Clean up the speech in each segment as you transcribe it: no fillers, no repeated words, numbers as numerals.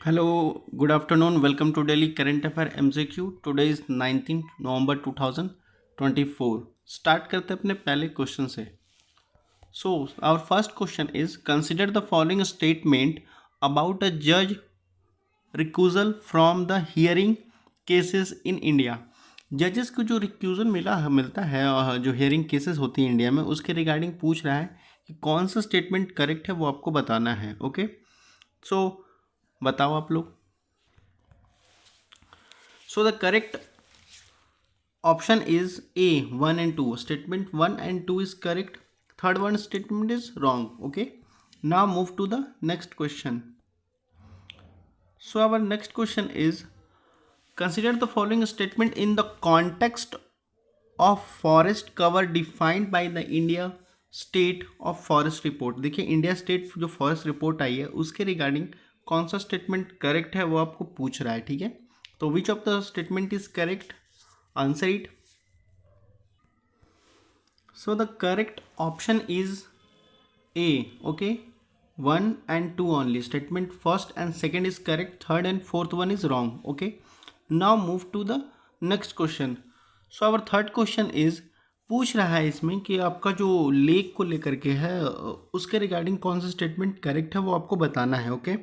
Hello, good afternoon. Welcome to Daily Current Affair MCQ. Today is 19th November 2024. Start करते हैं अपने पहले question से. So, our first question is consider the following statement about a judge recusal from the hearing cases in India. जजेस को जो recusal मिलता है जो हियरिंग केसेस होती हैं इंडिया में उसके रिगार्डिंग पूछ रहा है कि कौन सा स्टेटमेंट करेक्ट है वो आपको बताना है. ओके, सो बताओ आप लोग. So the correct option is A, 1 and 2. Statement 1 and 2 is correct. Third one statement is wrong. Okay. Now move to the next question. So our next question is consider the following statement in the context of forest cover defined by the India state of forest report. देखिए India state जो forest report आई है उसके regarding कौन सा statement correct है वो आपको पूछ रहा है. ठीक है, तो which of the statement is correct, answer it. So the correct option is a. Okay, 1 and 2 only. Statement first and second is correct, third and fourth one is wrong. Okay, now move to the next question. So our third question is पूछ रहा है इसमें कि आपका जो lake को लेकर के है उसके रिगार्डिंग कौन सा स्टेटमेंट करेक्ट है वो आपको बताना है. ओके,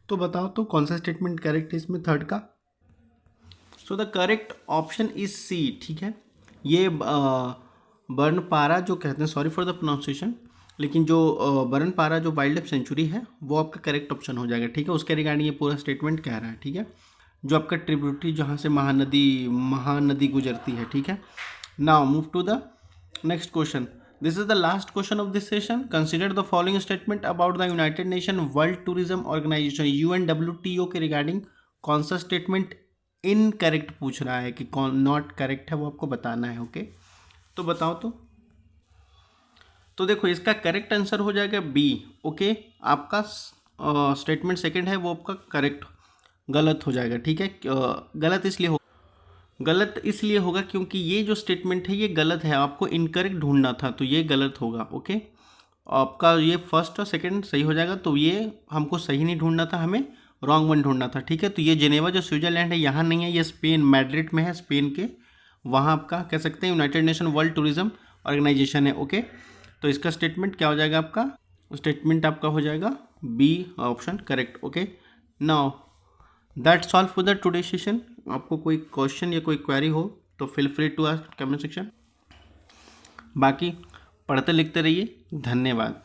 तो बताओ तो कौन सा स्टेटमेंट करेक्ट है इसमें थर्ड का. So the correct option is C. ठीक है, ये बर्नपारा जो कहते हैं, सॉरी फॉर द प्रोनाउंसिएशन, लेकिन जो बर्नपारा जो वाइल्ड लाइफ सेंचुरी है वो आपका करेक्ट ऑप्शन हो जाएगा. ठीक है, उसके रिगार्डिंग ये पूरा स्टेटमेंट कह रहा है. ठीक है, जो आपका ट्रिब्यूटरी जहाँ से महानदी गुजरती है. ठीक है, now move to the next question. This is the last question of this session. Consider the following statement about the United Nation World Tourism Organization UNWTO के रिगार्डिंग कौन सा स्टेटमेंट इनकरेक्ट पूछ रहा है कि कौन नॉट करेक्ट है वो आपको बताना है. ओके, तो बताओ तो देखो इसका करेक्ट आंसर हो जाएगा बी. ओके, आपका स्टेटमेंट सेकंड है वो आपका करेक्ट गलत हो जाएगा. ठीक है, गलत इसलिए होगा क्योंकि ये जो स्टेटमेंट है ये गलत है, आपको इनकरेक्ट ढूंढना था तो ये गलत होगा. ओके, आपका ये फर्स्ट और सेकंड सही हो जाएगा, तो ये हमको सही नहीं ढूंढना था, हमें रॉन्ग वन ढूंढना था. ठीक है, तो ये जेनेवा जो स्विट्जरलैंड है यहाँ नहीं है, ये स्पेन मैड्रिड में है, स्पेन के वहाँ आपका कह सकते हैं United Nation World Tourism Organization है. ओके, तो इसका स्टेटमेंट क्या हो जाएगा, आपका स्टेटमेंट आपका हो जाएगा B option correct. Okay, now that's all for the today session. आपको कोई क्वेश्चन या कोई क्वेरी हो तो feel free to ask comment section. बाकी पढ़ते लिखते रहिए. धन्यवाद.